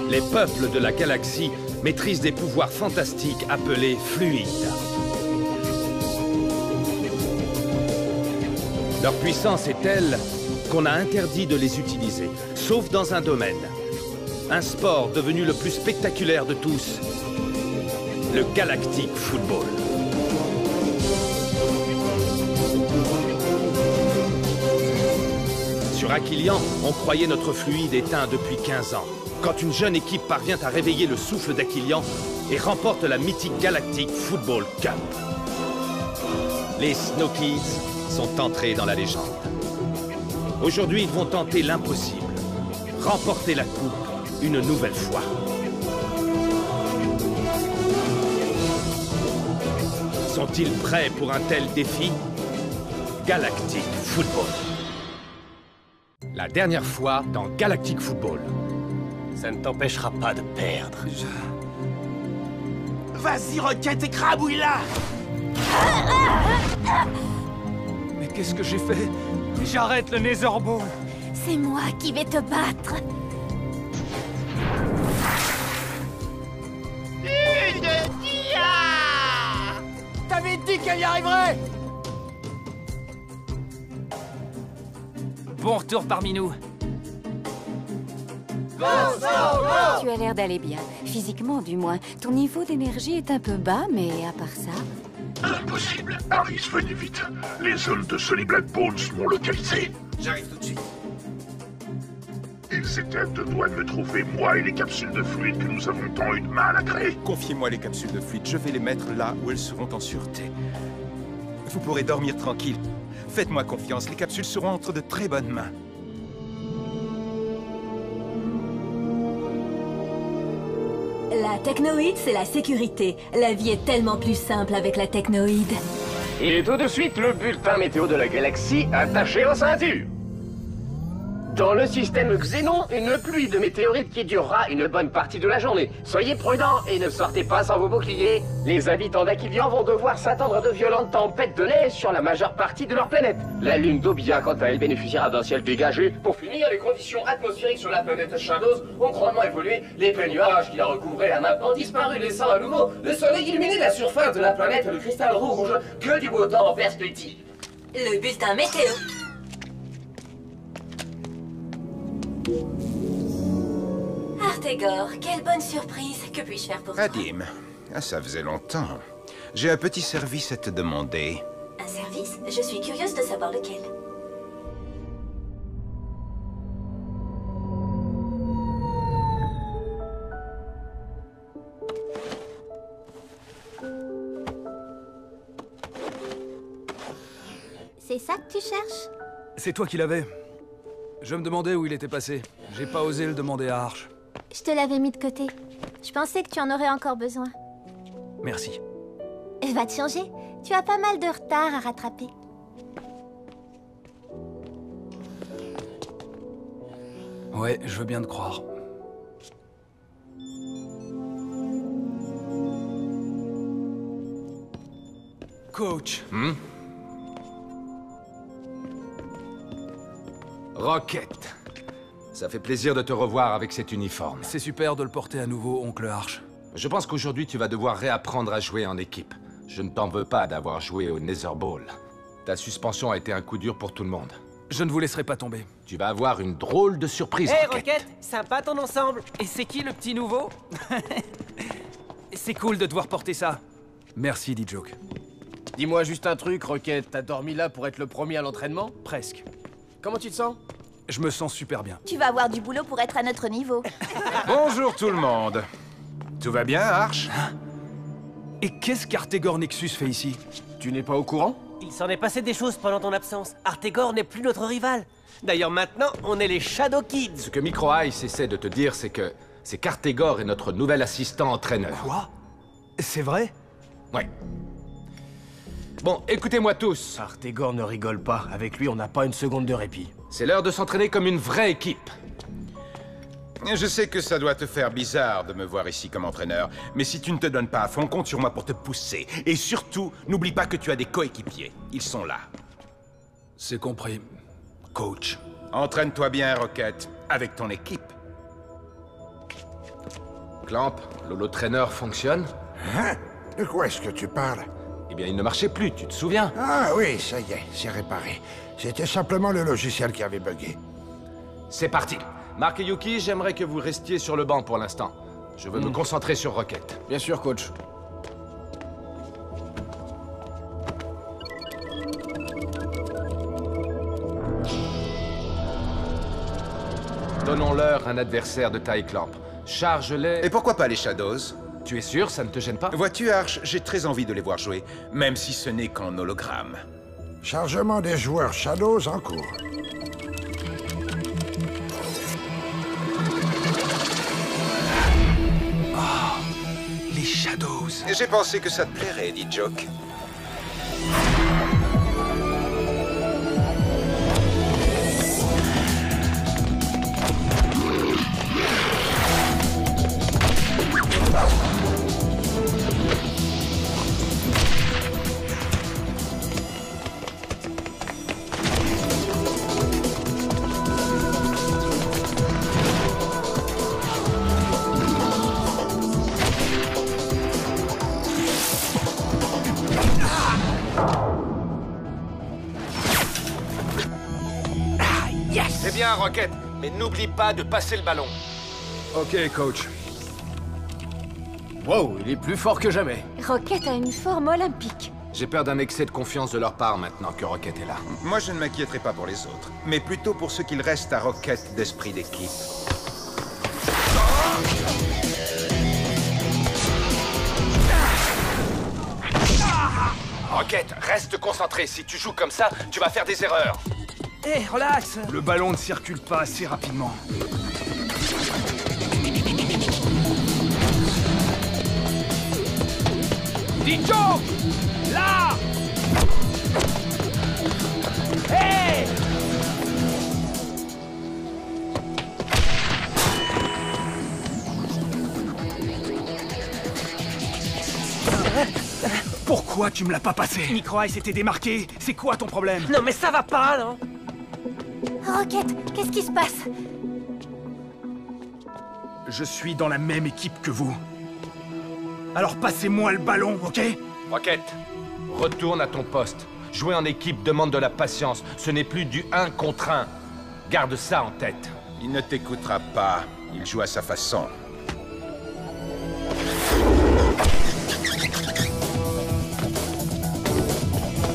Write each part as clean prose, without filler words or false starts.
Les peuples de la galaxie maîtrisent des pouvoirs fantastiques appelés fluides. Leur puissance est telle qu'on a interdit de les utiliser, sauf dans un domaine. Un sport devenu le plus spectaculaire de tous, le Galactic Football. Sur Aquilian, on croyait notre fluide éteint depuis 15 ans. Quand une jeune équipe parvient à réveiller le souffle d'Aquilian et remporte la mythique Galactic Football Cup. Les Snow Kids sont entrés dans la légende. Aujourd'hui, ils vont tenter l'impossible. Remporter la coupe une nouvelle fois. Sont-ils prêts pour un tel défi? Galactic Football. La dernière fois dans Galactic Football. Ça ne t'empêchera pas de perdre. Vas-y, Rocket, écrabouille-la! Mais qu'est-ce que j'ai fait? J'arrête le Netherball. C'est moi qui vais te battre. Une dia! T'avais dit qu'elle y arriverait! Bon retour parmi nous. Tu as l'air d'aller bien. Physiquement, du moins. Ton niveau d'énergie est un peu bas, mais à part ça... Impossible. Harris, venez vite. Les zones de Sully Black Bones m'ont localisé. J'arrive tout de suite. Ils étaient à deux doigts de me trouver, moi et les capsules de fluide que nous avons tant eu de mal à créer. Confiez-moi les capsules de fluide, je vais les mettre là où elles seront en sûreté. Vous pourrez dormir tranquille. Faites-moi confiance, les capsules seront entre de très bonnes mains. La technoïde, c'est la sécurité. La vie est tellement plus simple avec la technoïde. Et tout de suite, le bulletin météo de la galaxie attaché aux ceintures. Dans le système Xénon, une pluie de météorites qui durera une bonne partie de la journée. Soyez prudents et ne sortez pas sans vos boucliers. Les habitants d'Aquilian vont devoir s'attendre à de violentes tempêtes de neige sur la majeure partie de leur planète. La lune d'Obia, quant à elle, bénéficiera d'un ciel dégagé. Pour finir, les conditions atmosphériques sur la planète Shadows ont grandement évolué. L'épais nuage qui la recouvrait a maintenant disparu, laissant à nouveau le soleil illuminer la surface de la planète le cristal rouge. Que du beau temps en perspective. Le bulletin météo. Artegor, quelle bonne surprise. Que puis-je faire pour toi? Adim, ça faisait longtemps. J'ai un petit service à te demander. Un service? Je suis curieuse de savoir lequel. C'est ça que tu cherches? C'est toi qui l'avais. Je me demandais où il était passé. J'ai pas osé le demander à Arch. Je te l'avais mis de côté. Je pensais que tu en aurais encore besoin. Merci. Va te changer. Tu as pas mal de retard à rattraper. Ouais, je veux bien te croire. Coach. Rocket. Ça fait plaisir de te revoir avec cet uniforme. C'est super de le porter à nouveau, oncle Arch. Je pense qu'aujourd'hui, tu vas devoir réapprendre à jouer en équipe. Je ne t'en veux pas d'avoir joué au Netherball. Ta suspension a été un coup dur pour tout le monde. Je ne vous laisserai pas tomber. Tu vas avoir une drôle de surprise, Hé, Rocket. Rocket, sympa ton ensemble. Et c'est qui le petit nouveau? C'est cool de devoir porter ça. Merci, D-Joke. Dis-moi juste un truc, Rocket. T'as dormi là pour être le premier à l'entraînement? Presque. Comment tu te sens? Je me sens super bien. Tu vas avoir du boulot pour être à notre niveau. Bonjour tout le monde. Tout va bien, Arch? Et qu'est-ce qu'Artegor Nexus fait ici? Tu n'es pas au courant? Il s'en est passé des choses pendant ton absence. Artegor n'est plus notre rival. D'ailleurs, maintenant, on est les Shadow Kids. Ce que Micro Ice essaie de te dire, c'est que qu'Artegor est notre nouvel assistant entraîneur. Quoi? C'est vrai? Ouais. Bon, écoutez-moi tous. Artegor ne rigole pas. Avec lui, on n'a pas une seconde de répit. C'est l'heure de s'entraîner comme une vraie équipe. Je sais que ça doit te faire bizarre de me voir ici comme entraîneur, mais si tu ne te donnes pas à fond, compte sur moi pour te pousser. Et surtout, n'oublie pas que tu as des coéquipiers. Ils sont là. C'est compris. Coach. Entraîne-toi bien, Rocket, avec ton équipe. Clamp, l'holotraîneur fonctionne? Hein? De quoi est-ce que tu parles? Eh bien, il ne marchait plus, tu te souviens? Ah oui, ça y est, c'est réparé. C'était simplement le logiciel qui avait bugué. C'est parti. Mark et Yuki, j'aimerais que vous restiez sur le banc pour l'instant. Je veux me concentrer sur Rocket. Bien sûr, coach. Donnons-leur un adversaire de taille Clamp. Charge-les... Et pourquoi pas les Shadows? Tu es sûr, ça ne te gêne pas? Vois-tu, Arch, j'ai très envie de les voir jouer, même si ce n'est qu'en hologramme. Chargement des joueurs Shadows en cours. Les Shadows. J'ai pensé que ça te plairait, dit Joke. C'est bien, Rocket, mais n'oublie pas de passer le ballon. Ok, coach. Wow, il est plus fort que jamais. Rocket a une forme olympique. J'ai peur d'un excès de confiance de leur part maintenant que Rocket est là. Moi, je ne m'inquiéterai pas pour les autres, mais plutôt pour ce qu'il reste à Rocket d'esprit d'équipe. Rocket, reste concentré. Si tu joues comme ça, tu vas faire des erreurs. Hé, relax. Le ballon ne circule pas assez rapidement. Dijo! Là! Hey! Pourquoi tu me l'as pas passé? Micro Ice s'était démarqué. C'est quoi ton problème? Non mais ça va pas, non? Rocket, qu'est-ce qui se passe? Je suis dans la même équipe que vous. Alors passez-moi le ballon, ok? Rocket, retourne à ton poste. Jouer en équipe demande de la patience. Ce n'est plus du 1 contre 1. Garde ça en tête. Il ne t'écoutera pas. Il joue à sa façon.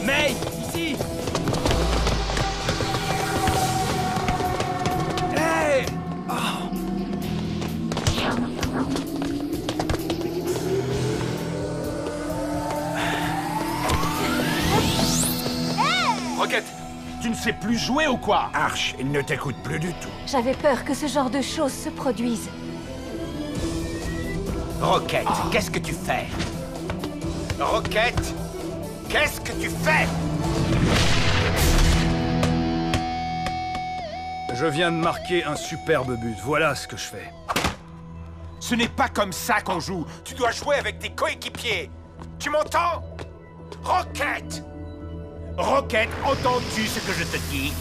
May, ici! Hey! Rocket, tu ne sais plus jouer ou quoi? Arch, il ne t'écoute plus du tout. J'avais peur que ce genre de choses se produisent. Rocket, qu'est-ce que tu fais? Rocket, qu'est-ce que tu fais? Je viens de marquer un superbe but. Voilà ce que je fais. Ce n'est pas comme ça qu'on joue. Tu dois jouer avec tes coéquipiers. Tu m'entends? Rocket! Rocket, entends-tu ce que je te dis?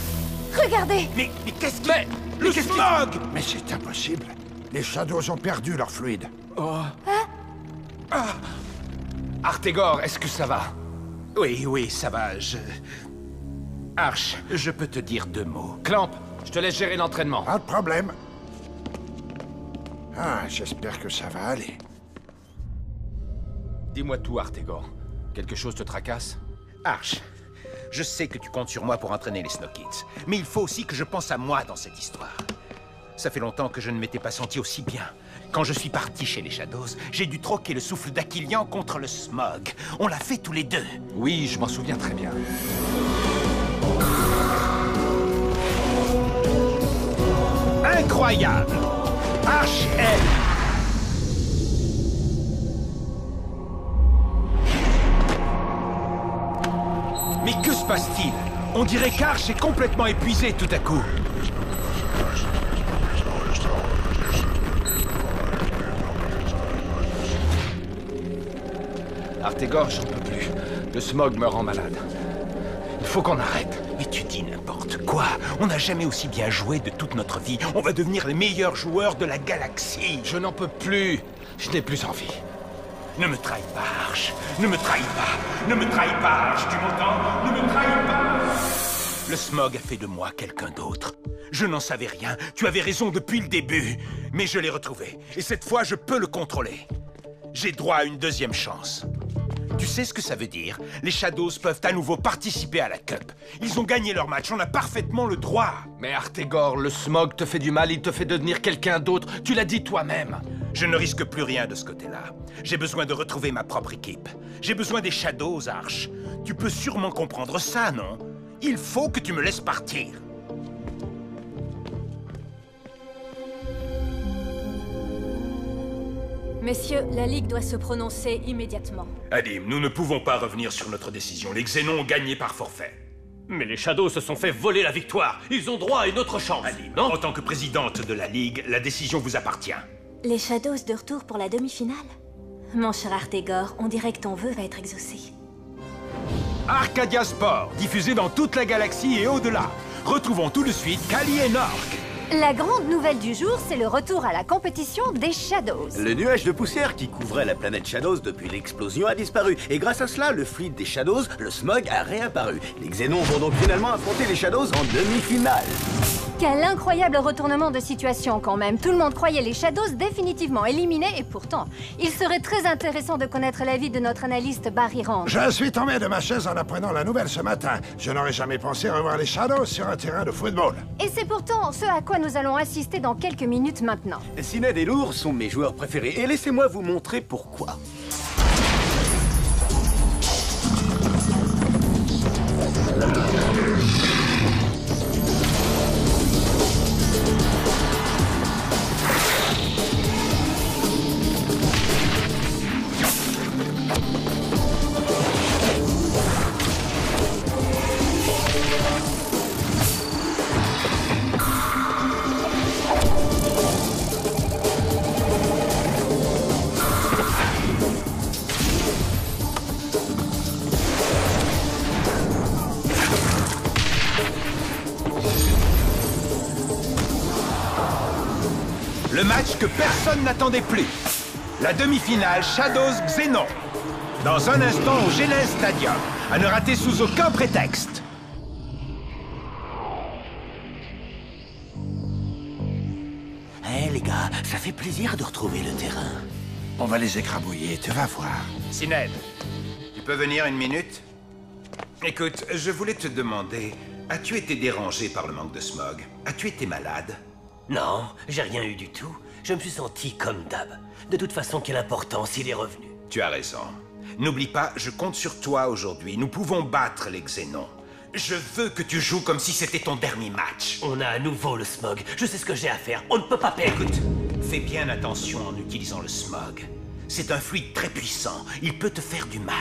Regardez! Mais qu'est-ce qui... Le smog! Mais c'est impossible. Les Shadows ont perdu leur fluide. Artegor, est-ce que ça va? Oui, ça va, Arch, je peux te dire 2 mots. Clamp, je te laisse gérer l'entraînement. Pas de problème. Ah, j'espère que ça va aller. Dis-moi tout, Artegor. Quelque chose te tracasse? Arch, je sais que tu comptes sur moi pour entraîner les Snow Kids, mais il faut aussi que je pense à moi dans cette histoire. Ça fait longtemps que je ne m'étais pas senti aussi bien. Quand je suis parti chez les Shadows, j'ai dû troquer le souffle d'Aquilian contre le smog. On l'a fait tous les deux. Oui, je m'en souviens très bien. Incroyable! Arch est... Mais que se passe-t-il? On dirait qu'Arch est complètement épuisé tout à coup. Artegor, j'en peux plus. Le smog me rend malade. Il faut qu'on arrête. Mais Tu dis n'importe quoi. On n'a jamais aussi bien joué de toute notre vie. On va devenir les meilleurs joueurs de la galaxie. Je n'en peux plus. Je n'ai plus envie. Ne me trahis pas, Arch. Ne me trahis pas. Ne me trahis pas, Arch. Tu m'entends? Ne me trahis pas. Le smog a fait de moi quelqu'un d'autre. Je n'en savais rien. Tu avais raison depuis le début. Mais je l'ai retrouvé. Et cette fois, je peux le contrôler. J'ai droit à une deuxième chance. Tu sais ce que ça veut dire? Les Shadows peuvent à nouveau participer à la Cup. Ils ont gagné leur match, on a parfaitement le droit. Mais Artegor, le smog te fait du mal, il te fait devenir quelqu'un d'autre. Tu l'as dit toi-même. Je ne risque plus rien de ce côté-là. J'ai besoin de retrouver ma propre équipe. J'ai besoin des Shadows, Arch. Tu peux sûrement comprendre ça, non? Il faut que tu me laisses partir. Messieurs, la Ligue doit se prononcer immédiatement. Adim, nous ne pouvons pas revenir sur notre décision. Les Xénons ont gagné par forfait. Mais les Shadows se sont fait voler la victoire. Ils ont droit à une autre chance. Adim, non? en tant que présidente de la Ligue, la décision vous appartient. Les Shadows de retour pour la demi-finale? Mon cher Artegor, on dirait que ton vœu va être exaucé. Arcadia Sport, diffusé dans toute la galaxie et au-delà. Retrouvons tout de suite Kali et Nork. La grande nouvelle du jour, c'est le retour à la compétition des Shadows. Le nuage de poussière qui couvrait la planète Shadows depuis l'explosion a disparu. Et grâce à cela, le fluide des Shadows, le smog, a réapparu. Les Xénons vont donc finalement affronter les Shadows en demi-finale. Quel incroyable retournement de situation quand même. Tout le monde croyait les Shadows définitivement éliminés et pourtant, il serait très intéressant de connaître l'avis de notre analyste Barry Rand. Je suis tombé de ma chaise en apprenant la nouvelle ce matin. Je n'aurais jamais pensé revoir les Shadows sur un terrain de football. Et c'est pourtant ce à quoi nous allons assister dans quelques minutes maintenant. Sinéad et Lourd sont mes joueurs préférés et laissez-moi vous montrer pourquoi. Le match que personne n'attendait plus. La demi-finale Shadows-Xénon. Dans un instant au Genes Stadium. À ne rater sous aucun prétexte. Eh les gars, ça fait plaisir de retrouver le terrain. On va les écrabouiller, tu vas voir. Sinéad, tu peux venir une minute? Écoute, je voulais te demander, as-tu été dérangé par le manque de smog? As-tu été malade? Non, j'ai rien eu du tout. Je me suis senti comme d'hab. De toute façon, quelle importance, il est revenu. Tu as raison. N'oublie pas, je compte sur toi aujourd'hui. Nous pouvons battre les Xénons. Je veux que tu joues comme si c'était ton dernier match. On a à nouveau le smog. Je sais ce que j'ai à faire. On ne peut pas perdre. Écoute, fais bien attention en utilisant le smog. C'est un fluide très puissant. Il peut te faire du mal.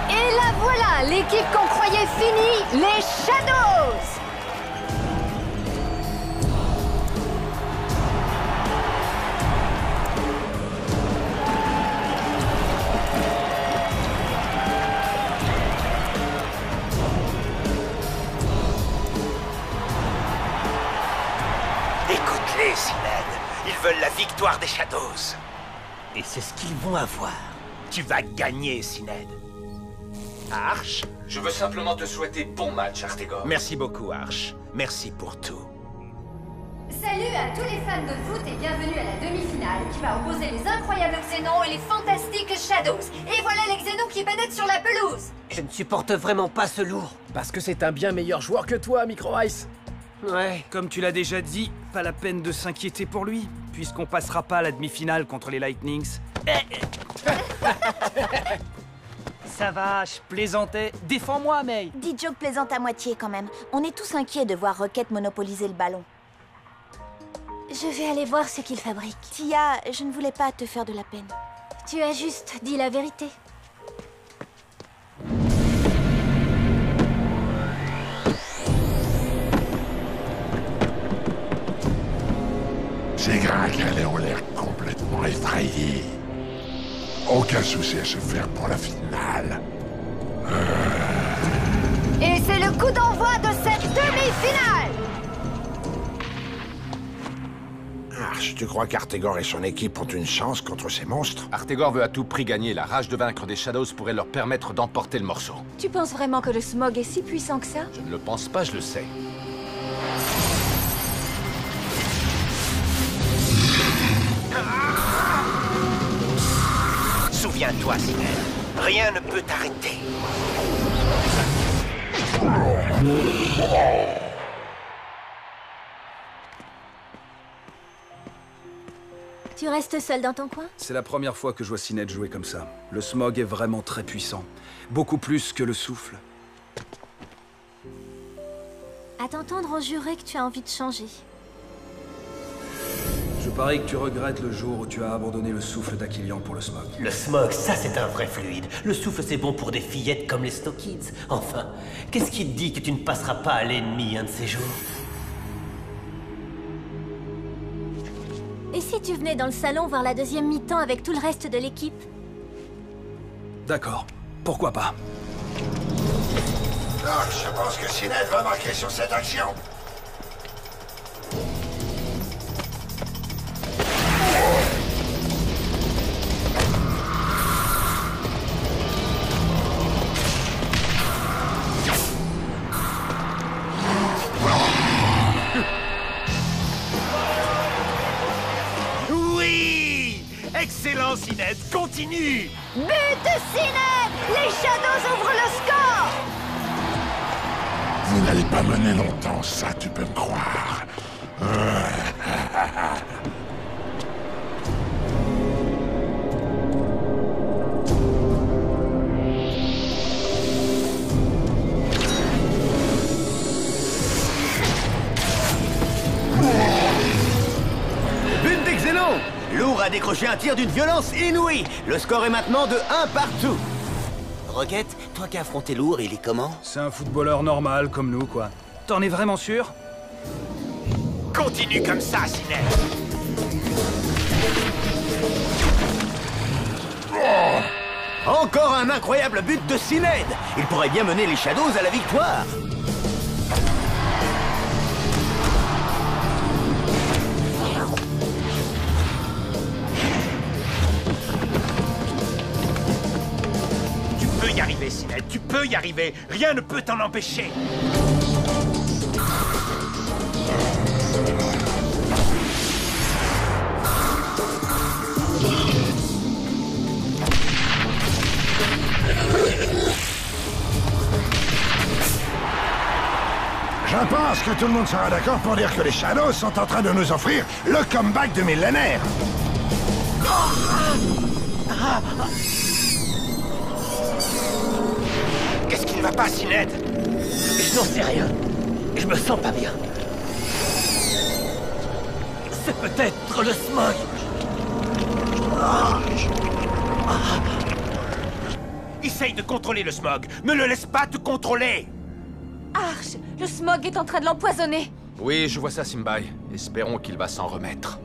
Et la voilà, l'équipe qu'on croyait finie, les Shadows! Écoute-les, Sinéad. Ils veulent la victoire des Shadows. Et c'est ce qu'ils vont avoir. Tu vas gagner, Sinéad. Arch? Je veux simplement te souhaiter bon match, Artegor. Merci beaucoup, Arch. Merci pour tout. Salut à tous les fans de foot et bienvenue à la demi-finale qui va opposer les incroyables Xénons et les fantastiques Shadows. Et voilà les Xénons qui pénètrent sur la pelouse. Je ne supporte vraiment pas ce lourd. Parce que c'est un bien meilleur joueur que toi, Micro Ice. Ouais. Comme tu l'as déjà dit, pas la peine de s'inquiéter pour lui, puisqu'on passera pas à la demi-finale contre les Lightnings. Ça va, je plaisantais. Défends-moi, May. Dis Joe plaisante à moitié quand même. On est tous inquiets de voir Rocket monopoliser le ballon. Je vais aller voir ce qu'il fabrique. Tia, je ne voulais pas te faire de la peine. Tu as juste dit la vérité. Ces gringues ont l'air complètement effrayé. Aucun souci à se faire pour la finale. Et c'est le coup d'envoi de cette demi-finale! Arch, tu crois qu'Artegor et son équipe ont une chance contre ces monstres? Artegor veut à tout prix gagner. La rage de vaincre des Shadows pourrait leur permettre d'emporter le morceau. Tu penses vraiment que le smog est si puissant que ça? Je ne le pense pas, je le sais. Souviens-toi, Sinel, rien ne peut t'arrêter. Tu restes seul dans ton coin? C'est la première fois que je vois Sinet jouer comme ça. Le smog est vraiment très puissant. Beaucoup plus que le souffle. À t'entendre, on jurait que tu as envie de changer. Je parie que tu regrettes le jour où tu as abandonné le souffle d'Aquilian pour le smog. Le smog, ça c'est un vrai fluide. Le souffle c'est bon pour des fillettes comme les Snow Kids. Enfin, qu'est-ce qui te dit que tu ne passeras pas à l'ennemi un de ces jours? Et si tu venais dans le salon voir la deuxième mi-temps avec tout le reste de l'équipe? D'accord, pourquoi pas. Donc, je pense que Sinet va marquer sur cette action. Oui! Excellent, Sinet, continue! But Sinet! Les Shadows ouvrent le score! Vous n'allez pas mener longtemps, ça tu peux me croire. But des Xénons! Lourd a décroché un tir d'une violence inouïe. Le score est maintenant de 1 partout. Rocket, toi qui as affronté Lourd, il est comment? C'est un footballeur normal comme nous, quoi. T'en es vraiment sûr? Continue comme ça, Sinet! Encore un incroyable but de Sined. Il pourrait bien mener les Shadows à la victoire. Tu peux y arriver, Sinet, tu peux y arriver. Rien ne peut t'en empêcher. Je pense que tout le monde sera d'accord pour dire que les Shadows sont en train de nous offrir le comeback de millénaire. Qu'est-ce qui ne va pas, Sinet? Je n'en sais rien. Je me sens pas bien. C'est peut-être le smog. Essaye de contrôler le smog. Ne le laisse pas te contrôler. Arch, le smog est en train de l'empoisonner. Oui, je vois ça, Simbai. Espérons qu'il va s'en remettre.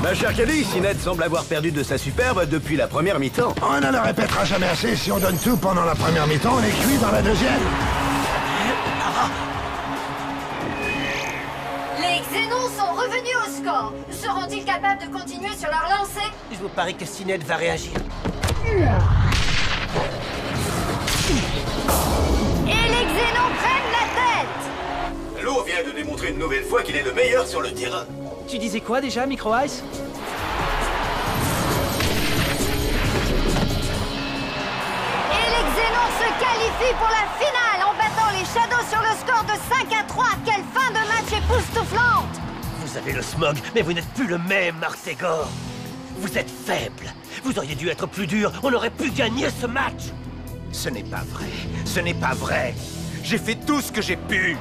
Ma chère Kelly, Sined semble avoir perdu de sa superbe depuis la première mi-temps. On ne le répétera jamais assez, si on donne tout pendant la première mi-temps, on est cuit dans la deuxième. Les Xénons sont revenus au score. Seront-ils capables de continuer sur leur lancée? Je vous parie que Sined va réagir. Et les Xénons prennent la tête! L'eau vient de démontrer une nouvelle fois qu'il est le meilleur sur le terrain. Tu disais quoi déjà, Micro Ice? Et les Xénons se qualifient pour la finale en battant les Shadows sur le score de 5-3. Quelle fin de match époustouflante! Vous Vous avez le smog, mais vous n'êtes plus le même, Artegor. Vous êtes faible. Vous auriez dû être plus dur. On aurait pu gagner ce match. Ce n'est pas vrai. Ce n'est pas vrai. J'ai fait tout ce que j'ai pu.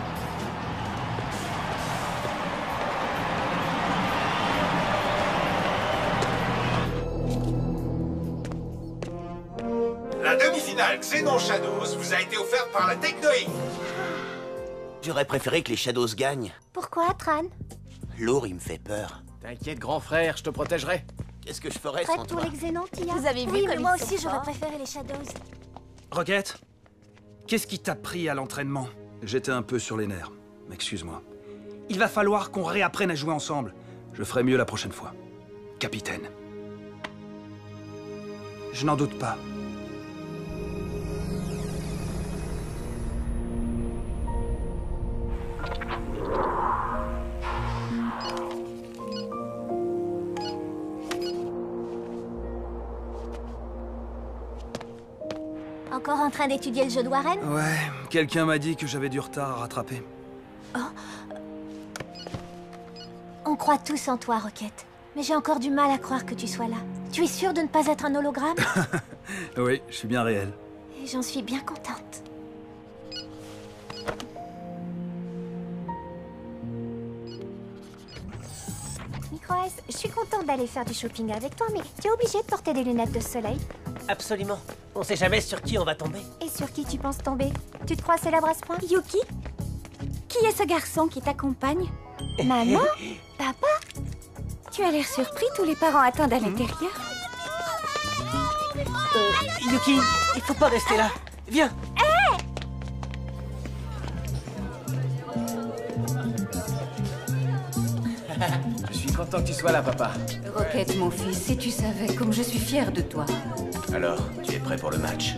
La demi-finale Xenon Shadows vous a été offerte par la Technoïde. J'aurais préféré que les Shadows gagnent. Pourquoi, Tran? L'or, il me fait peur. T'inquiète, grand frère, je te protégerai. Qu'est-ce que je ferais Prête sans pour toi? les Xénons, Tia? Vous avez vu Oui, comme mais ils moi sont aussi, j'aurais forts. préféré les Shadows. Rocket, qu'est-ce qui t'a pris à l'entraînement? J'étais un peu sur les nerfs. Excuse-moi. Il va falloir qu'on réapprenne à jouer ensemble. Je ferai mieux la prochaine fois. Capitaine. Je n'en doute pas. Encore en train d'étudier le jeu de Warren? Ouais, quelqu'un m'a dit que j'avais du retard à rattraper. On croit tous en toi, Rocket. Mais j'ai encore du mal à croire que tu sois là. Tu es sûr de ne pas être un hologramme? Oui, je suis bien réel. Et j'en suis bien contente. Micro-Ice, je suis contente d'aller faire du shopping avec toi, mais tu es obligé de porter des lunettes de soleil. Absolument. On sait jamais sur qui on va tomber. Et sur qui tu penses tomber? Tu te crois célèbre à ce point? Yuki? Qui est ce garçon qui t'accompagne? Maman? Papa? Tu as l'air surpris, tous les parents attendent à l'intérieur. Yuki, il faut pas rester là. Viens. Je suis content que tu sois là, papa. Rocket, mon fils, si tu savais comme je suis fière de toi. Alors, tu es prêt pour le match?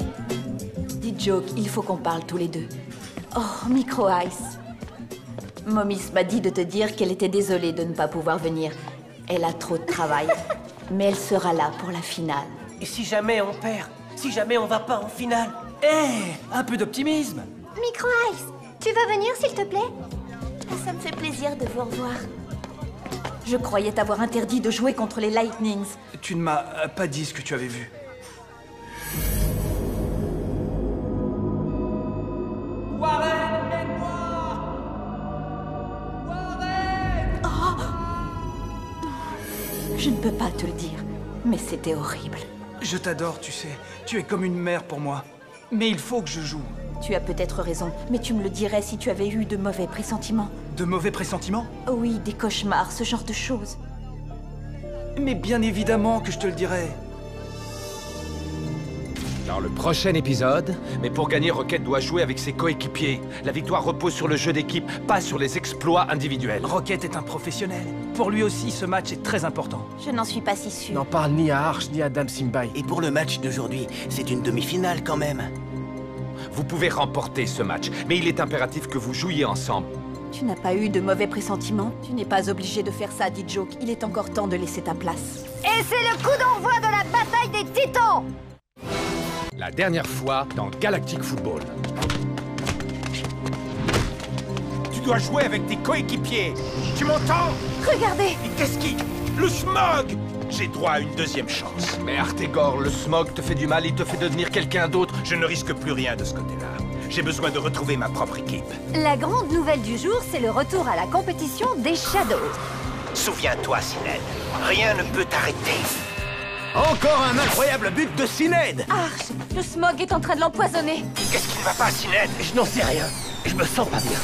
Dis Joke, il faut qu'on parle tous les deux. Oh, Micro-Ice. Momis m'a dit de te dire qu'elle était désolée de ne pas pouvoir venir. Elle a trop de travail. Mais elle sera là pour la finale. Et si jamais on perd? Si jamais on va pas en finale? Un peu d'optimisme. Micro-Ice, tu veux venir, s'il te plaît? Ça me fait plaisir de vous revoir. Je croyais t'avoir interdit de jouer contre les Lightnings. Tu ne m'as pas dit ce que tu avais vu. Je ne peux pas te le dire, mais c'était horrible. Je t'adore, tu sais. Tu es comme une mère pour moi. Mais il faut que je joue. Tu as peut-être raison, mais tu me le dirais si tu avais eu de mauvais pressentiments. De mauvais pressentiments? Oui, des cauchemars, ce genre de choses. Mais bien évidemment que je te le dirai. Dans le prochain épisode, mais pour gagner, Rocket doit jouer avec ses coéquipiers. La victoire repose sur le jeu d'équipe, pas sur les exploits individuels. Rocket est un professionnel. Pour lui aussi, ce match est très important. Je n'en suis pas si sûre. N'en parle ni à Arch ni à Dame Simbai. Et pour le match d'aujourd'hui, c'est une demi-finale quand même. Vous pouvez remporter ce match, mais il est impératif que vous jouiez ensemble. Tu n'as pas eu de mauvais pressentiments? Tu n'es pas obligé de faire ça, dit Joke. Il est encore temps de laisser ta place. Et c'est le coup d'envoi de la bataille des titans! La dernière fois dans Galactic Football. Tu dois jouer avec tes coéquipiers. Tu m'entends? Regardez! Et qu'est-ce qui... Le smog! J'ai droit à une deuxième chance. Mais Artegor, le smog te fait du mal, il te fait devenir quelqu'un d'autre. Je ne risque plus rien de ce côté-là. J'ai besoin de retrouver ma propre équipe. La grande nouvelle du jour, c'est le retour à la compétition des Shadows. Souviens-toi, Syned, rien ne peut t'arrêter. Encore un incroyable but de Syned! Arch, le smog est en train de l'empoisonner. Qu'est-ce qui ne va pas, Syned? Je n'en sais rien. Je me sens pas bien.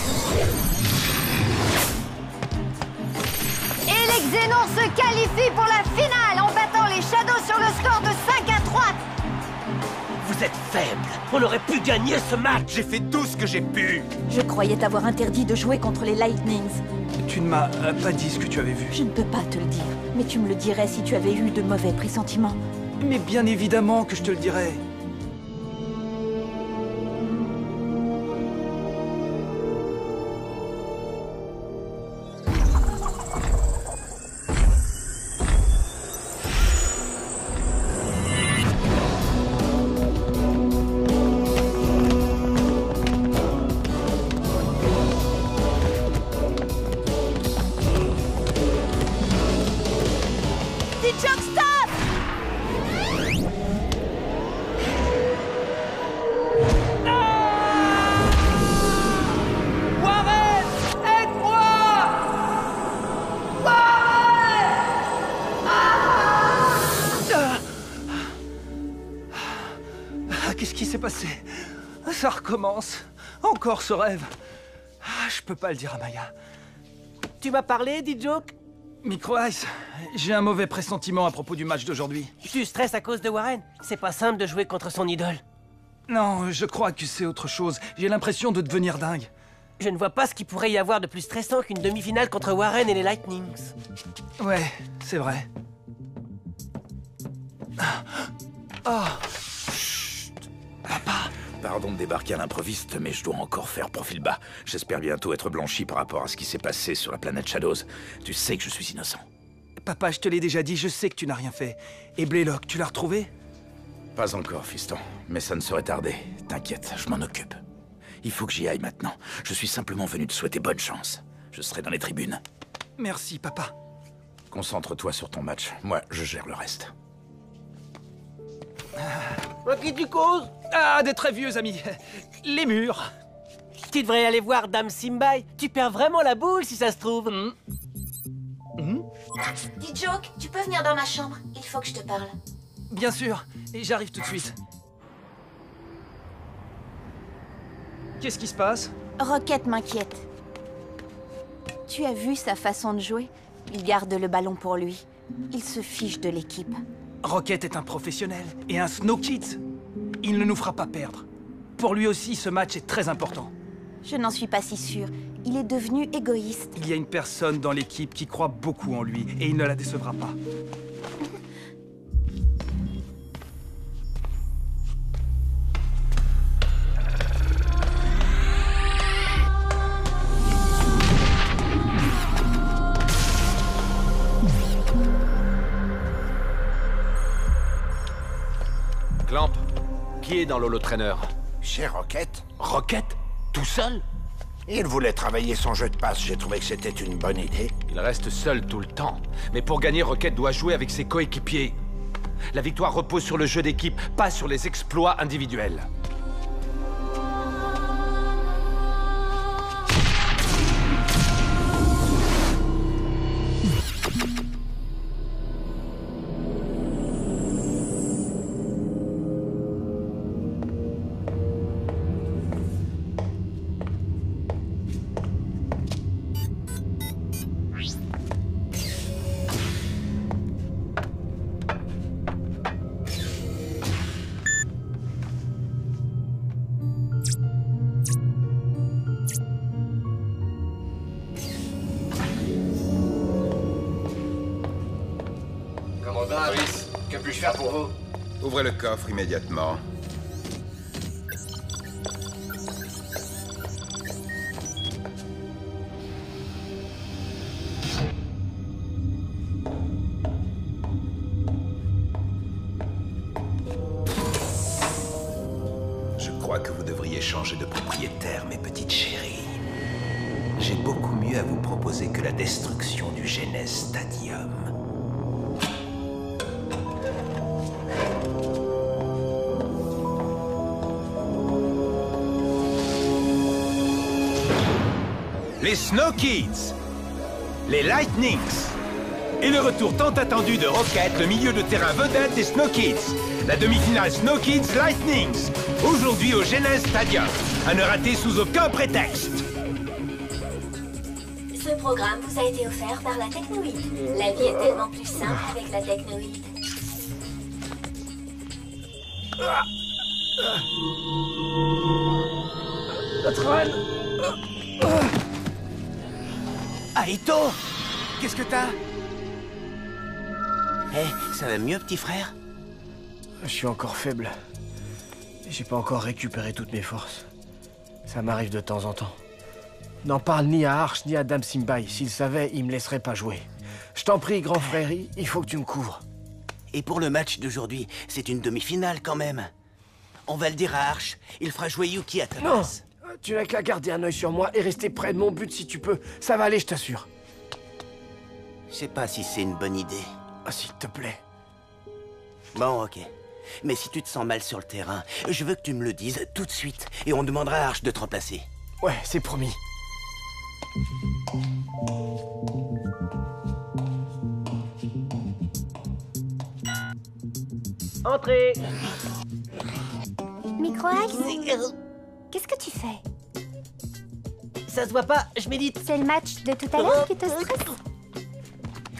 Et les Xénons se qualifient pour la finale en battant les Shadows sur le score de 5-3. Vous êtes faible. On aurait pu gagner ce match. J'ai fait tout ce que j'ai pu. Je croyais t'avoir interdit de jouer contre les Lightnings. Tu ne m'as pas dit ce que tu avais vu. Je ne peux pas te le dire, mais tu me le dirais si tu avais eu de mauvais pressentiments. Mais bien évidemment que je te le dirai. qu'est-ce qui s'est passé? Ça recommence. Encore ce rêve. Ah, je peux pas le dire à Maya. Tu m'as parlé, D-Joke? Micro Ice, j'ai un mauvais pressentiment à propos du match d'aujourd'hui. Tu stresses à cause de Warren? C'est pas simple de jouer contre son idole. Non, je crois que c'est autre chose. J'ai l'impression de devenir dingue. Je ne vois pas ce qu'il pourrait y avoir de plus stressant qu'une demi-finale contre Warren et les Lightnings. Ouais, c'est vrai. Oh. Chut. Papa. Pardon de débarquer à l'improviste, mais je dois encore faire profil bas. J'espère bientôt être blanchi par rapport à ce qui s'est passé sur la planète Shadows. Tu sais que je suis innocent. Papa, je te l'ai déjà dit, je sais que tu n'as rien fait. Et Blaylock, tu l'as retrouvé? Pas encore, fiston. Mais ça ne saurait tarder. T'inquiète, je m'en occupe. Il faut que j'y aille maintenant. Je suis simplement venu te souhaiter bonne chance. Je serai dans les tribunes. Merci, papa. Concentre-toi sur ton match. Moi, je gère le reste. À qui tu causes? Ah, des très vieux amis. Les murs. Tu devrais aller voir Dame Simbai. Tu perds vraiment la boule si ça se trouve. Dis Joke, tu peux venir dans ma chambre? Il faut que je te parle. Bien sûr, et j'arrive tout de suite. Qu'est-ce qui se passe? Rocket m'inquiète. Tu as vu sa façon de jouer? Il garde le ballon pour lui. Il se fiche de l'équipe. Rocket est un professionnel et un Snow Kids. Il ne nous fera pas perdre. Pour lui aussi, ce match est très important. Je n'en suis pas si sûre. Il est devenu égoïste. Il y a une personne dans l'équipe qui croit beaucoup en lui et il ne la décevra pas. Clamp, qui est dans l'holotrainer? C'est Rocket. Rocket? Tout seul? Il voulait travailler son jeu de passe, j'ai trouvé que c'était une bonne idée. Il reste seul tout le temps. Mais pour gagner, Rocket doit jouer avec ses coéquipiers. La victoire repose sur le jeu d'équipe, pas sur les exploits individuels. Que puis-je faire pour vous? Ouvrez le coffre immédiatement. Je crois que vous devriez changer de propriétaire, mes petites chéries. J'ai beaucoup mieux à vous proposer que la destruction du Genes Stadium. Les Snow Kids, les Lightnings, et le retour tant attendu de Rocket, le milieu de terrain vedette des Snow Kids. La demi-finale Snow Kids Lightnings, aujourd'hui au Genes Stadium. À ne rater sous aucun prétexte. Ce programme vous a été offert par la Technoïde. La vie est tellement plus simple avec la Technoïde. Notre reine. Aito! Qu'est-ce que t'as? Ça va mieux, petit frère? Je suis encore faible. J'ai pas encore récupéré toutes mes forces. Ça m'arrive de temps en temps. N'en parle ni à Arch ni à Dame Simbai. S'ils savaient, ils me laisseraient pas jouer. Je t'en prie, grand frère, il faut que tu me couvres. Et pour le match d'aujourd'hui, c'est une demi-finale quand même. On va le dire à Arch, il fera jouer Yuki à ta place. Tu n'as qu'à garder un œil sur moi et rester près de mon but si tu peux. Ça va aller, je t'assure. Je sais pas si c'est une bonne idée. Ah, s'il te plaît. Bon, ok. Mais si tu te sens mal sur le terrain, je veux que tu me le dises tout de suite. Et on demandera à Arch de te remplacer. Ouais, c'est promis. Entrez. Micro Ice, qu'est-ce que tu fais? Ça se voit pas, je médite. C'est le match de tout à l'heure qui te stresse?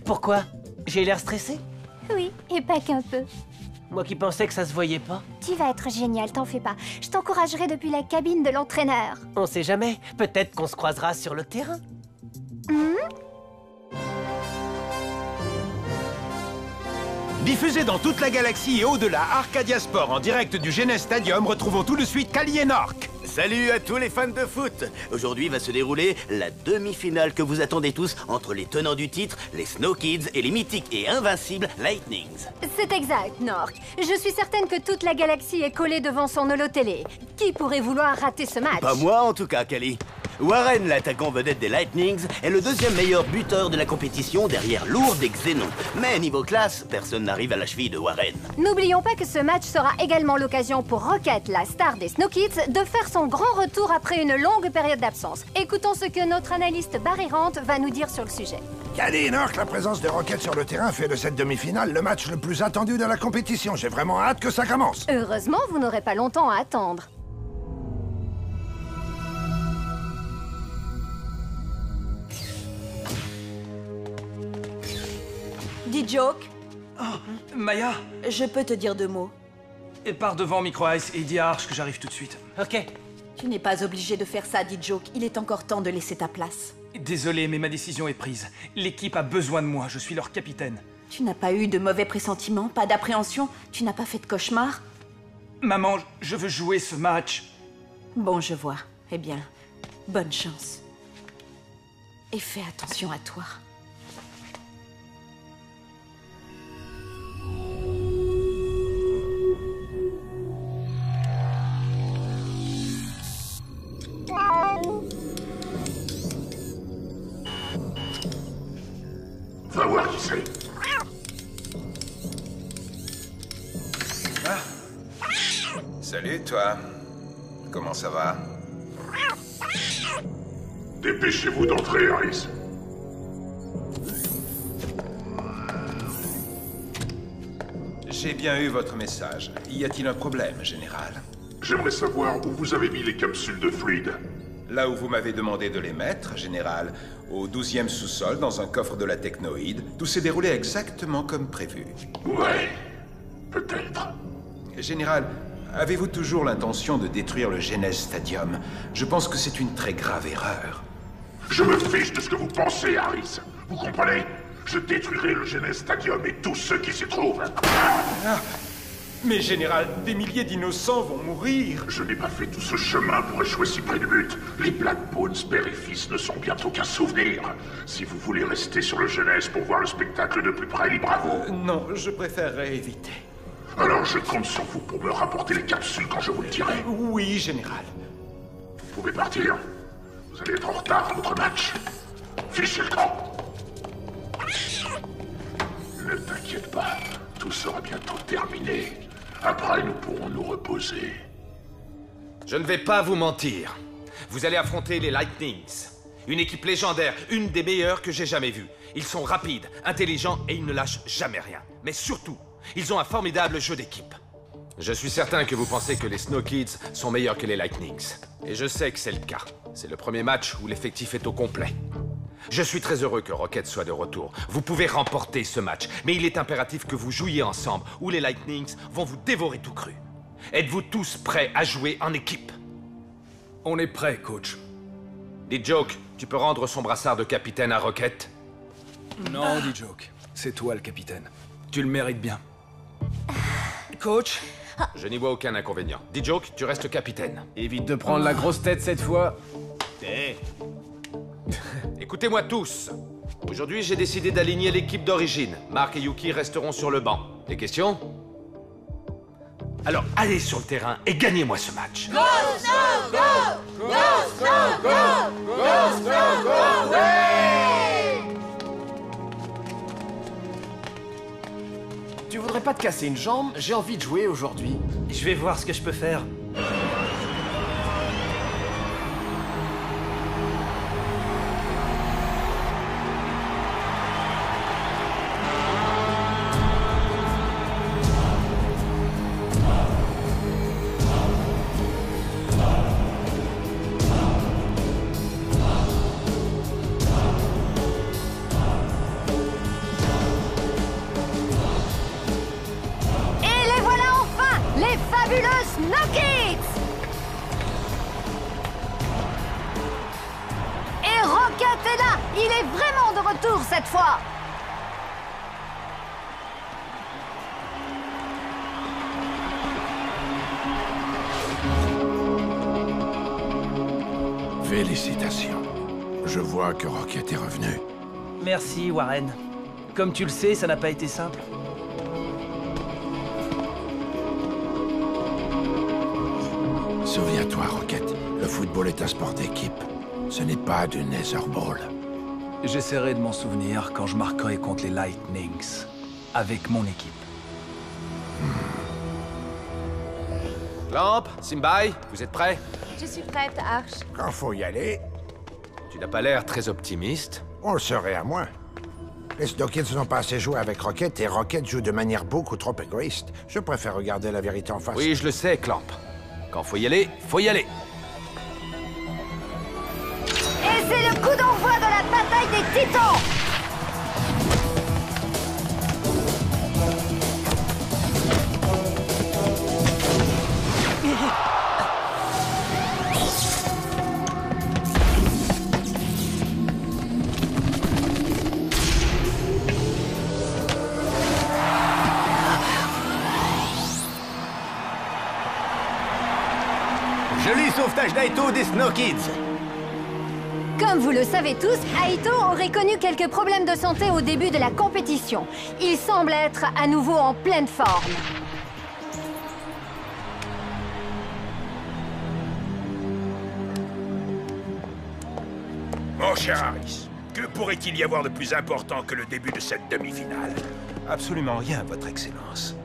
Pourquoi? J'ai l'air stressé? Oui, et pas qu'un peu. Moi qui pensais que ça se voyait pas. Tu vas être génial, t'en fais pas. Je t'encouragerai depuis la cabine de l'entraîneur. On sait jamais, peut-être qu'on se croisera sur le terrain. Diffusé dans toute la galaxie et au-delà, Arcadia Sport en direct du Genes Stadium, retrouvons tout de suite Kaliénork. Salut à tous les fans de foot. Aujourd'hui va se dérouler la demi-finale que vous attendez tous entre les tenants du titre, les Snow Kids et les mythiques et invincibles Lightnings. C'est exact, Nork. Je suis certaine que toute la galaxie est collée devant son holo télé. Qui pourrait vouloir rater ce match? Pas moi en tout cas, Kali. Warren, l'attaquant vedette des Lightnings, est le deuxième meilleur buteur de la compétition derrière Lourdes et Xénon. Mais niveau classe, personne n'arrive à la cheville de Warren. N'oublions pas que ce match sera également l'occasion pour Rocket, la star des Snow Kids, de faire son grand retour après une longue période d'absence. Écoutons ce que notre analyste Barry Rant va nous dire sur le sujet. Kaliénork, la présence de Rocket sur le terrain fait de cette demi-finale le match le plus attendu de la compétition. J'ai vraiment hâte que ça commence. Heureusement, vous n'aurez pas longtemps à attendre. Dis Joke. Oh, Maya, je peux te dire 2 mots. Et pars devant Micro Ice et dis à Arch que j'arrive tout de suite. Ok. Tu n'es pas obligé de faire ça, dit Joke. Il est encore temps de laisser ta place. Désolé, mais ma décision est prise. L'équipe a besoin de moi, je suis leur capitaine. Tu n'as pas eu de mauvais pressentiments, pas d'appréhension? Tu n'as pas fait de cauchemar? Maman, je veux jouer ce match. Bon, je vois. Eh bien, bonne chance. Et fais attention à toi. Va voir qui c'est. Ah. Salut, toi. Comment ça va? Dépêchez-vous d'entrer, Harris. J'ai bien eu votre message. Y a-t-il un problème, Général? J'aimerais savoir où vous avez mis les capsules de fluide. Là où vous m'avez demandé de les mettre, Général, au 12e sous-sol, dans un coffre de la technoïde, tout s'est déroulé exactement comme prévu. Ouais, peut-être. Général, avez-vous toujours l'intention de détruire le Genes Stadium? Je pense que c'est une très grave erreur. Je me fiche de ce que vous pensez, Harris. Vous comprenez? Je détruirai le Genes Stadium et tous ceux qui s'y trouvent. Ah. Mais Général, des milliers d'innocents vont mourir. Je n'ai pas fait tout ce chemin pour échouer si près du but. Les Black Bones, père et fils, ne sont bientôt qu'un souvenir. Si vous voulez rester sur le Genèse pour voir le spectacle de plus près, libre à vous. Non, je préférerais éviter. Alors je compte sur vous pour me rapporter les capsules quand je vous le dirai. Oui, Général. Vous pouvez partir. Vous allez être en retard à votre match. Fichez le camp. Ne t'inquiète pas, tout sera bientôt terminé. Après, nous pourrons nous reposer. Je ne vais pas vous mentir. Vous allez affronter les Lightnings. Une équipe légendaire, une des meilleures que j'ai jamais vues. Ils sont rapides, intelligents et ils ne lâchent jamais rien. Mais surtout, ils ont un formidable jeu d'équipe. Je suis certain que vous pensez que les Snow Kids sont meilleurs que les Lightnings. Et je sais que c'est le cas. C'est le premier match où l'effectif est au complet. Je suis très heureux que Rocket soit de retour. Vous pouvez remporter ce match, mais il est impératif que vous jouiez ensemble, ou les Lightnings vont vous dévorer tout cru. Êtes-vous tous prêts à jouer en équipe? On est prêts, coach. Dit Joke, tu peux rendre son brassard de capitaine à Rocket? Non, dit Joke. C'est toi le capitaine. Tu le mérites bien. Coach? Je n'y vois aucun inconvénient. Dit Joke, tu restes capitaine. Évite de prendre la grosse tête cette fois. Écoutez-moi tous. Aujourd'hui, j'ai décidé d'aligner l'équipe d'origine. Mark et Yuki resteront sur le banc. Des questions? Alors, allez sur le terrain et gagnez-moi ce match. Go, Snow, go! Go, Snow, go! Go, Snow, go! Ouais! Tu voudrais pas te casser une jambe? J'ai envie de jouer aujourd'hui. Je vais voir ce que je peux faire. fabuleux Snow-Kids! Et Rocket est là! Il est vraiment de retour cette fois! Félicitations. Je vois que Rocket est revenu. Merci, Warren. Comme tu le sais, ça n'a pas été simple. Souviens-toi, Rocket, le football est un sport d'équipe. Ce n'est pas du Netherball. J'essaierai de m'en souvenir quand je marquerai contre les Lightnings. Avec mon équipe. Clamp, Simbai, vous êtes prêts? Je suis prête, Arch. Quand faut y aller, Tu n'as pas l'air très optimiste. on le serait à moins. Les Snow-Kids n'ont pas assez joué avec Rocket et Rocket joue de manière beaucoup trop égoïste. Je préfère regarder la vérité en face. Oui, je le sais, Clamp. Quand faut y aller, faut y aller. Et c'est le coup d'envoi de la bataille des Titans! Joli sauvetage d'Aito des Snow Kids. Comme vous le savez tous, Aito aurait connu quelques problèmes de santé au début de la compétition. Il semble être à nouveau en pleine forme. Mon cher Harris, que pourrait-il y avoir de plus important que le début de cette demi-finale? Absolument rien, Votre Excellence.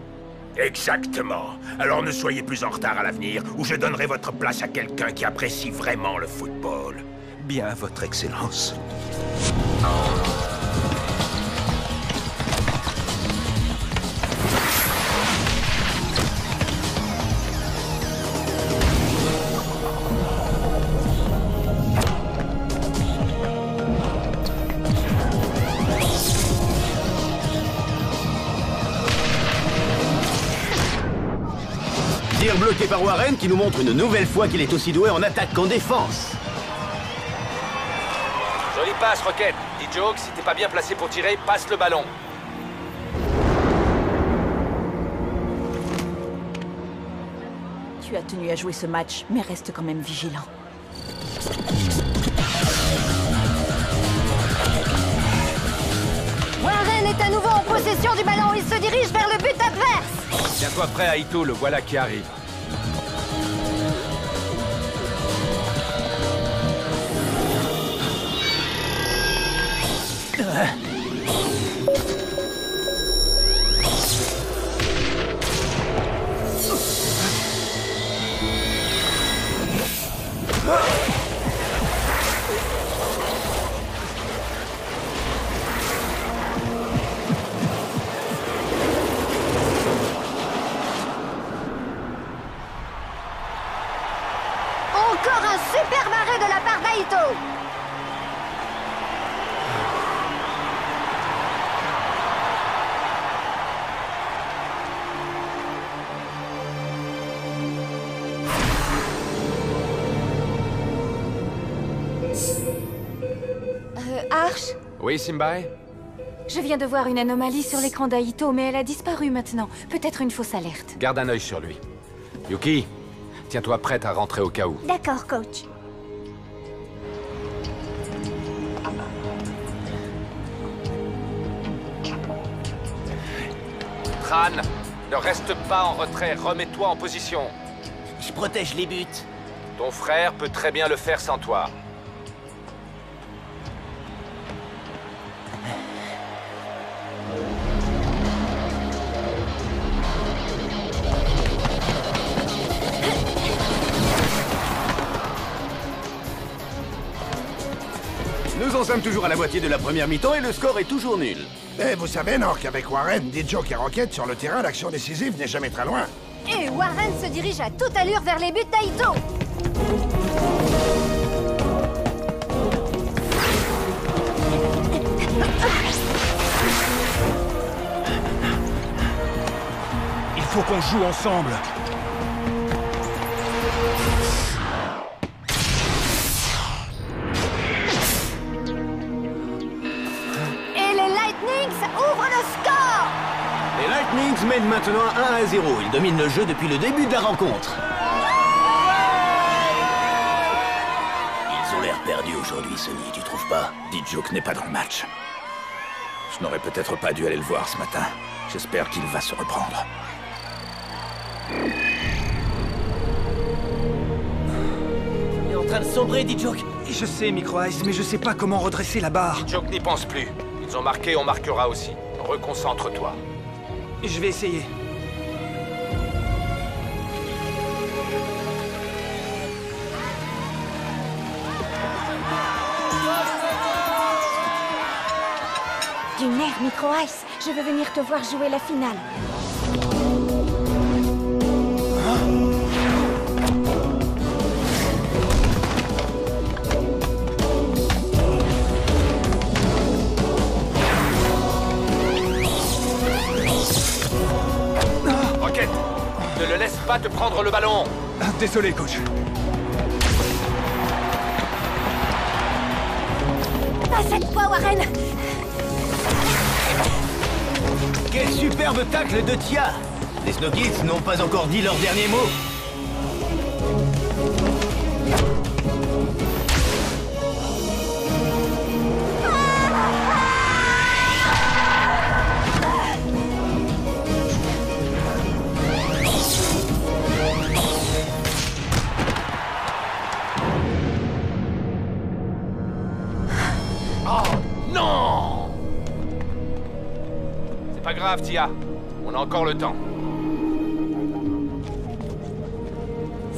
Exactement. Alors ne soyez plus en retard à l'avenir, ou je donnerai votre place à quelqu'un qui apprécie vraiment le football. Bien, Votre Excellence. Tir bloqué par Warren qui nous montre une nouvelle fois qu'il est aussi doué en attaque qu'en défense. Jolie passe, Rocket. Dis Joke, si t'es pas bien placé pour tirer, passe le ballon. Tu as tenu à jouer ce match, mais reste quand même vigilant. Warren est à nouveau en possession du ballon. Il se dirige vers le but adverse. Tiens-toi prêt, Aito, le voilà qui arrive. Encore un super barré de la part d'Aito. Arch, Oui, Simbai? je viens de voir une anomalie sur l'écran d'Aito, mais elle a disparu maintenant. Peut-être une fausse alerte. Garde un œil sur lui. Yuki, tiens-toi prête à rentrer au cas où. D'accord, coach. Tran, ne reste pas en retrait, remets-toi en position. Je protège les buts. Ton frère peut très bien le faire sans toi. Nous en sommes toujours à la moitié de la première mi-temps et le score est toujours nul. Et vous savez, Nord, qu'avec Warren, D-Joke et Rocket sur le terrain, l'action décisive n'est jamais très loin. Et Warren se dirige à toute allure vers les buts d'Aito. Il faut faut qu'on joue ensemble. Et les Lightnings ouvrent le score! Les Lightnings mènent maintenant 1-0. Ils dominent le jeu depuis le début de la rencontre. Ils ont l'air perdus aujourd'hui, Sonny, tu trouves pas? D-Joke n'est pas dans le match. Je n'aurais peut-être pas dû aller le voir ce matin. J'espère qu'il va se reprendre. On est en train de sombrer, D-Joke. Je sais, Micro Ice, mais je sais pas comment redresser la barre. D-Joke n'y pense plus. Ils ont marqué, on marquera aussi. Reconcentre-toi. Je vais essayer. Du nerf, Micro Ice. Je veux venir te voir jouer la finale. Rocket, ne le laisse pas te prendre le ballon. Désolé, coach. Pas cette fois, Warren! Quel superbe tacle de Tia! Les Snokids n'ont pas encore dit leur dernier mot. Pas grave, Tia. On a encore le temps.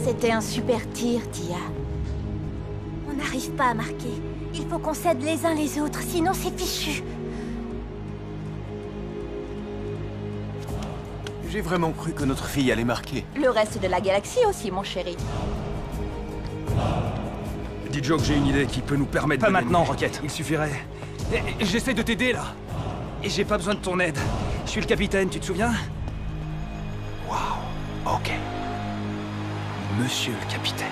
C'était un super tir, Tia. On n'arrive pas à marquer. Il faut qu'on s'aide les uns les autres, sinon c'est fichu. J'ai vraiment cru que notre fille allait marquer. Le reste de la galaxie aussi, mon chéri. D-Joke, j'ai une idée qui peut nous permettre de... Pas maintenant, Rocket. Il suffirait... J'essaie de t'aider, là. Et j'ai pas besoin de ton aide. Je suis le capitaine, tu te souviens? Waouh, ok. Monsieur le capitaine.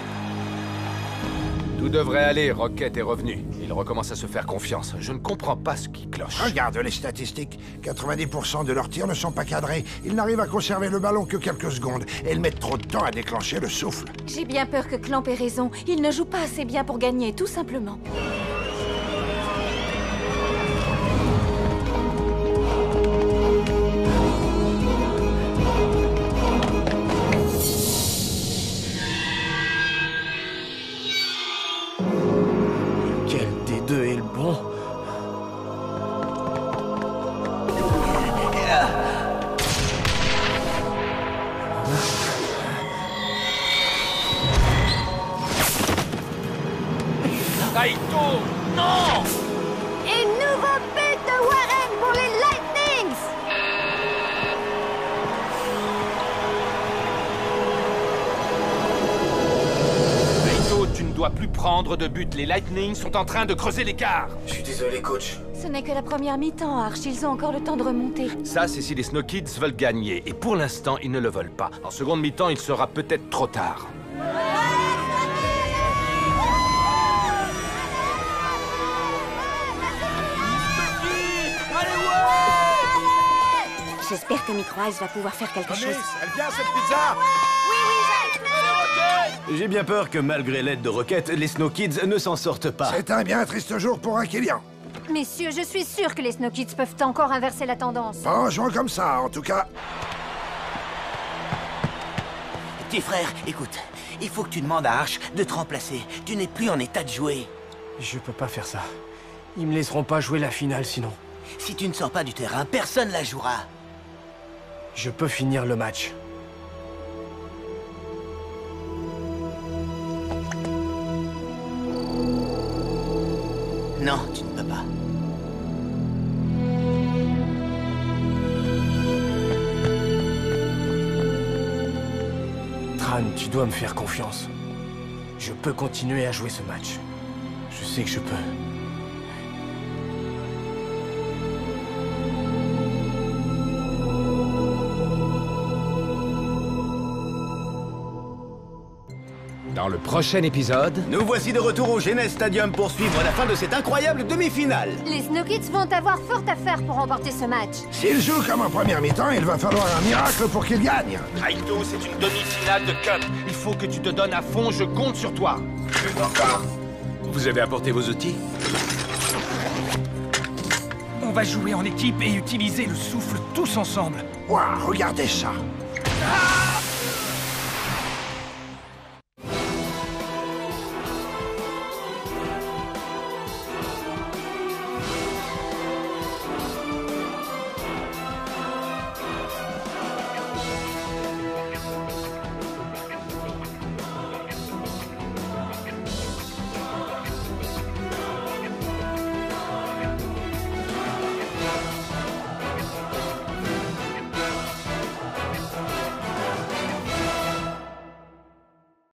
Tout devrait aller, Rocket est revenu. Il recommence à se faire confiance. Je ne comprends pas ce qui cloche. Regarde les statistiques. 90% de leurs tirs ne sont pas cadrés. Ils n'arrivent à conserver le ballon que quelques secondes. Et ils mettent trop de temps à déclencher le souffle. J'ai bien peur que Clamp ait raison. Il ne joue pas assez bien pour gagner, tout simplement. Raito, non! Et nouveau but de Warren pour les Lightnings! Raito, tu ne dois plus prendre de but. Les Lightnings sont en train de creuser l'écart. Je suis désolé, coach. Ce n'est que la première mi-temps, Arch. Ils ont encore le temps de remonter. Ça, c'est si les Snow Kids veulent gagner. Et pour l'instant, ils ne le veulent pas. En seconde mi-temps, il sera peut-être trop tard. J'espère que Micro Ice va pouvoir faire quelque chose. Elle vient, cette pizza! J'ai bien peur que malgré l'aide de Rocket, les Snow Kids ne s'en sortent pas. C'est un bien triste jour pour un Killian. Messieurs, je suis sûre que les Snow Kids peuvent encore inverser la tendance. Pas en jouant comme ça, en tout cas. Petit frère, écoute, il faut que tu demandes à Arch de te remplacer. Tu n'es plus en état de jouer. Je peux pas faire ça. Ils me laisseront pas jouer la finale sinon. Si tu ne sors pas du terrain, personne la jouera. Je peux finir le match. Non, tu ne peux pas. Tran, tu dois me faire confiance. Je peux continuer à jouer ce match. Je sais que je peux. Dans le prochain épisode... Nous voici de retour au Genesis Stadium pour suivre la fin de cette incroyable demi-finale. Les Snow Kids vont avoir fort à faire pour remporter ce match. S'il joue comme en première mi-temps, il va falloir un miracle pour qu'il gagne. Raito, c'est une demi-finale de Cup. Il faut que tu te donnes à fond, je compte sur toi. Encore. Vous avez apporté vos outils? On va jouer en équipe et utiliser le souffle tous ensemble. Waouh, regardez ça.